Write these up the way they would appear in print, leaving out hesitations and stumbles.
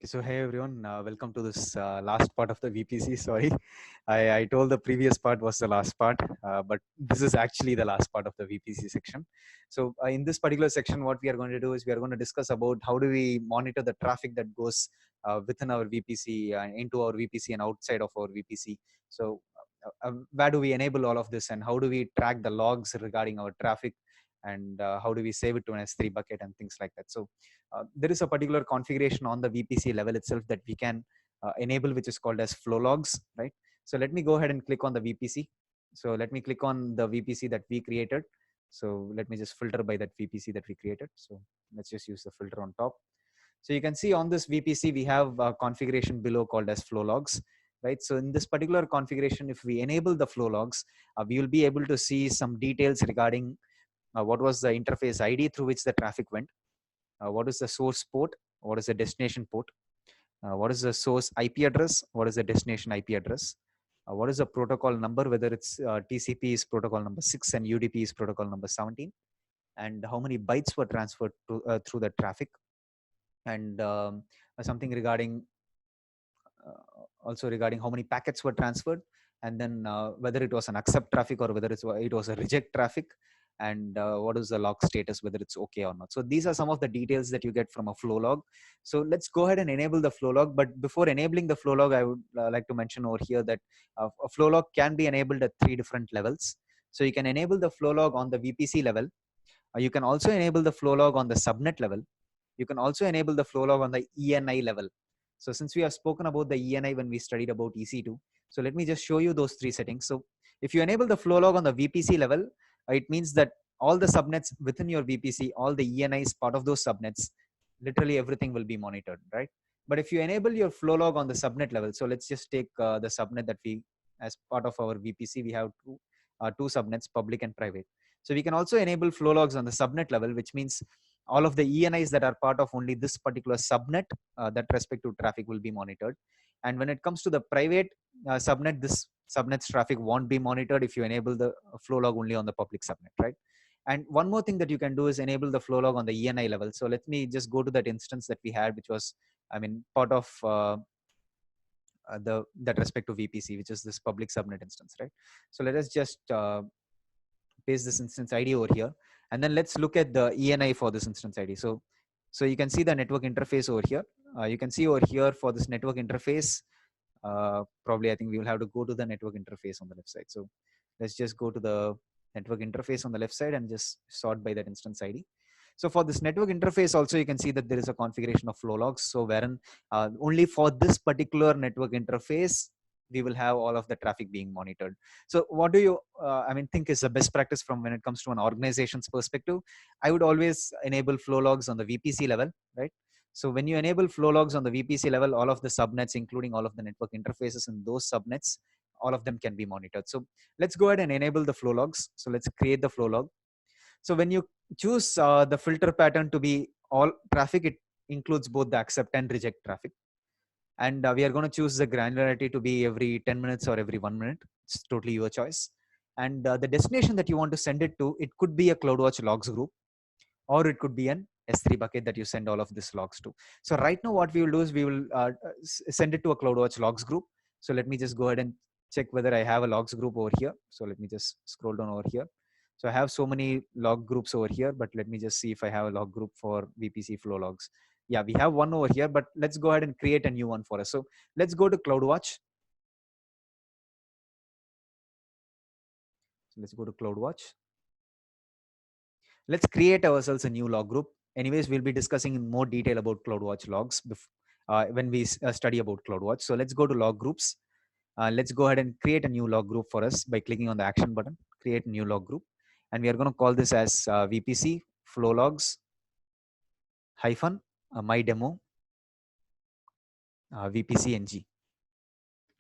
So hey everyone, welcome to this last part of the VPC. Sorry, I told the previous part was the last part, but this is actually the last part of the VPC section. So in this particular section, what we are going to do is we are going to discuss about how do we monitor the traffic that goes within our VPC, into our VPC and outside of our VPC. So where do we enable all of this, and how do we track the logs regarding our traffic, and how do we save it to an S3 bucket and things like that. So there is a particular configuration on the VPC level itself that we can enable, which is called as flow logs, right? So let me go ahead and click on the VPC. So let me click on the VPC that we created. So let me just filter by that VPC that we created. So let's just use the filter on top. So you can see on this VPC, we have a configuration below called as flow logs, right? So in this particular configuration, if we enable the flow logs, we will be able to see some details regarding what was the interface ID through which the traffic went, what is the source port, what is the destination port, what is the source IP address, what is the destination IP address, what is the protocol number, whether it's TCP is protocol number 6 and UDP is protocol number 17, and how many bytes were transferred to, through the traffic, and something regarding also regarding how many packets were transferred, and then whether it was an accept traffic or whether it was a reject traffic, and what is the log status, whether it's okay or not. So these are some of the details that you get from a flow log. So let's go ahead and enable the flow log. But before enabling the flow log, I would like to mention over here that a flow log can be enabled at 3 different levels. So you can enable the flow log on the VPC level. You can also enable the flow log on the subnet level. You can also enable the flow log on the ENI level. So since we have spoken about the ENI when we studied about EC2, so let me just show you those 3 settings. So if you enable the flow log on the VPC level, it means that all the subnets within your VPC, all the ENIs part of those subnets, literally everything will be monitored, right? But if you enable your flow log on the subnet level, so let's just take the subnet that we, as part of our VPC, we have two subnets, public and private. So we can also enable flow logs on the subnet level, which means all of the ENIs that are part of only this particular subnet, that respective traffic will be monitored. And when it comes to the private subnet, this subnet's traffic won't be monitored if you enable the flow log only on the public subnet, right? And one more thing that you can do is enable the flow log on the ENI level. So let me just go to that instance that we had, which was, part of that respective VPC, which is this public subnet instance, right? So let us just paste this instance ID over here, and then let's look at the ENI for this instance ID. So you can see the network interface over here. You can see over here for this network interface, probably I think we will have to go to the network interface on the left side. So let's just go to the network interface on the left side and just sort by that instance ID. So for this network interface also, you can see that there is a configuration of flow logs. So wherein only for this particular network interface, we will have all of the traffic being monitored. So what do you, think is the best practice from when it comes to an organization's perspective? I would always enable flow logs on the VPC level, right? So when you enable flow logs on the VPC level, all of the subnets, including all of the network interfaces in those subnets, all of them can be monitored. So let's go ahead and enable the flow logs. So let's create the flow log. So when you choose the filter pattern to be all traffic, it includes both the accept and reject traffic. And we are going to choose the granularity to be every 10 minutes or every 1 minute. It's totally your choice. And the destination that you want to send it to, it could be a CloudWatch logs group, or it could be an S3 bucket that you send all of these logs to. So right now what we will do is we will send it to a CloudWatch logs group. So let me just go ahead and check whether I have a logs group over here. So let me just scroll down over here. So I have so many log groups over here, but let me just see if I have a log group for VPC flow logs. Yeah, we have one over here, but let's go ahead and create a new one for us. So let's go to CloudWatch. So let's go to CloudWatch. Let's create ourselves a new log group. Anyways, we'll be discussing in more detail about CloudWatch logs when we study about CloudWatch. So let's go to log groups. Let's go ahead and create a new log group for us by clicking on the action button, create new log group. And we are going to call this as VPC flow logs hyphen my demo VPC NG.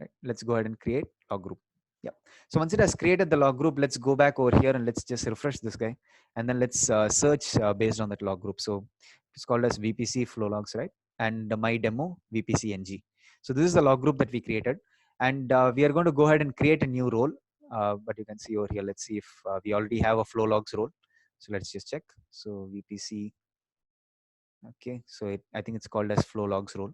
Right? Let's go ahead and create log group. Yeah. So once it has created the log group, let's go back over here and let's just refresh this guy. And then let's search based on that log group. So it's called as VPC flow logs, right? And my demo VPC NG. So this is the log group that we created. And we are going to go ahead and create a new role. But you can see over here, let's see if we already have a flow logs role. So let's just check. So VPC. Okay. So I think it's called as flow logs role.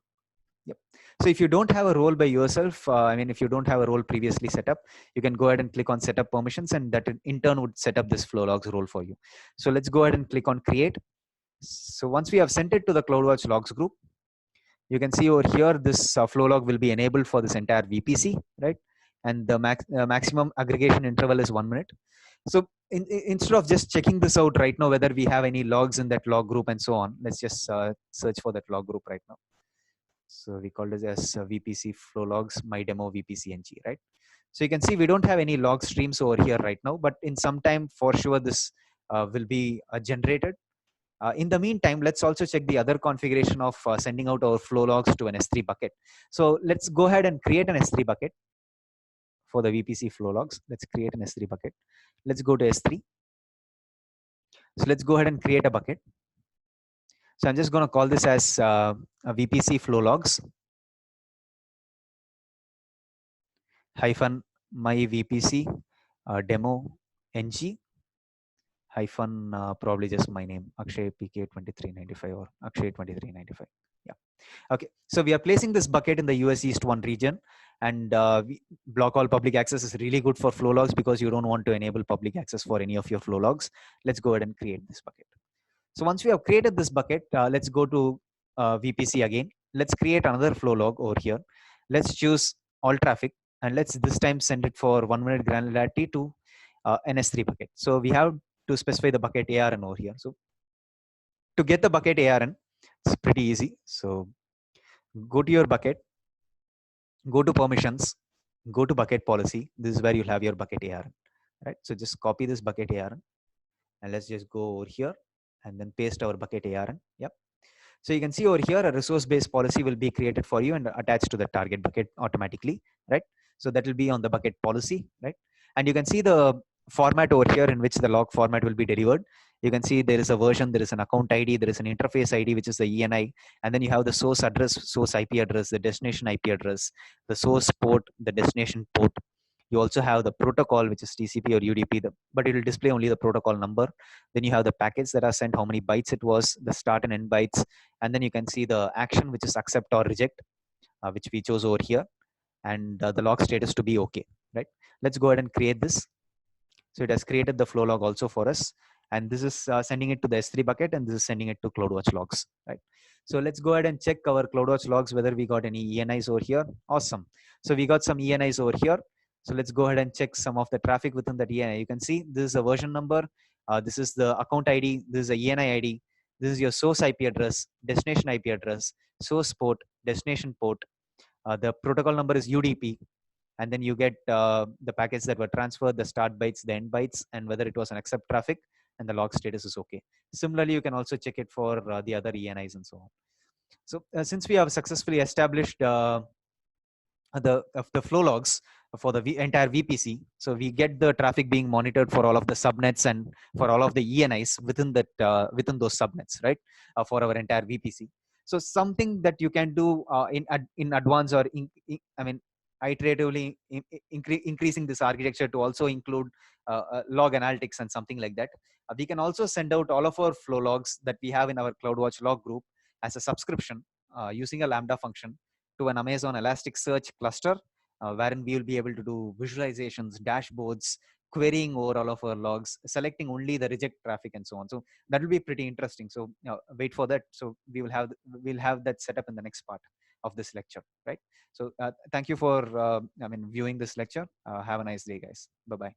Yep. So if you don't have a role by yourself, I mean, if you don't have a role previously set up, you can go ahead and click on setup permissions, and that in turn would set up this flow logs role for you. So let's go ahead and click on create. So once we have sent it to the CloudWatch logs group, you can see over here, this flow log will be enabled for this entire VPC, right? And the maximum aggregation interval is 1 minute. So instead of just checking this out right now, whether we have any logs in that log group and so on, let's just search for that log group right now. So we call this as VPC flow logs, my demo VPC NG, right? So you can see we don't have any log streams over here right now, but in some time for sure this will be generated. In the meantime, let's also check the other configuration of sending out our flow logs to an S3 bucket. So let's go ahead and create an S3 bucket for the VPC flow logs. Let's create an S3 bucket. Let's go to S3. So let's go ahead and create a bucket. So I'm just going to call this as a VPC flow logs hyphen my VPC demo ng hyphen probably just my name, Akshay PK2395 or Akshay2395. Yeah. Okay. So we are placing this bucket in the US East 1 region, and block all public access is really good for flow logs because you don't want to enable public access for any of your flow logs. Let's go ahead and create this bucket. So once we have created this bucket, let's go to VPC again. Let's create another flow log over here. Let's choose all traffic, and let's this time send it for 1 minute granularity to an S3 bucket. So we have to specify the bucket ARN over here. So to get the bucket ARN, it's pretty easy. So go to your bucket, go to permissions, go to bucket policy. This is where you'll have your bucket ARN, right? So just copy this bucket ARN, and let's just go over here and then paste our bucket ARN. Yep. So you can see over here, a resource-based policy will be created for you and attached to the target bucket automatically, right? So that will be on the bucket policy, right? And you can see the format over here in which the log format will be delivered. You can see there is a version, there is an account ID, there is an interface ID, which is the ENI, and then you have the source address, source IP address, the destination IP address, the source port, the destination port. You also have the protocol, which is TCP or UDP, but it will display only the protocol number. Then you have the packets that are sent, how many bytes it was, the start and end bytes, and then you can see the action, which is accept or reject, which we chose over here, and the log status to be okay, right? Let's go ahead and create this. So it has created the flow log also for us, and this is sending it to the S3 bucket, and this is sending it to CloudWatch logs, right? So let's go ahead and check our CloudWatch logs whether we got any ENIs over here. Awesome. So we got some ENIs over here. So let's go ahead and check some of the traffic within that ENI. You can see this is a version number. This is the account ID. This is a ENI ID. This is your source IP address, destination IP address, source port, destination port. The protocol number is UDP. And then you get the packets that were transferred, the start bytes, the end bytes, and whether it was an accept traffic, and the log status is okay. Similarly, you can also check it for the other ENIs and so on. So since we have successfully established the flow logs for the entire VPC, so we get the traffic being monitored for all of the subnets and for all of the ENIs within that within those subnets, right? For our entire VPC. So something that you can do in advance or I mean iteratively increasing this architecture to also include log analytics and something like that. We can also send out all of our flow logs that we have in our CloudWatch log group as a subscription using a Lambda function to an Amazon Elasticsearch cluster, wherein we will be able to do visualizations, dashboards, querying over all of our logs, selecting only the reject traffic and so on. So that will be pretty interesting. So wait for that. So we'll have that set up in the next part of this lecture, right? So thank you for viewing this lecture. Have a nice day, guys. Bye bye.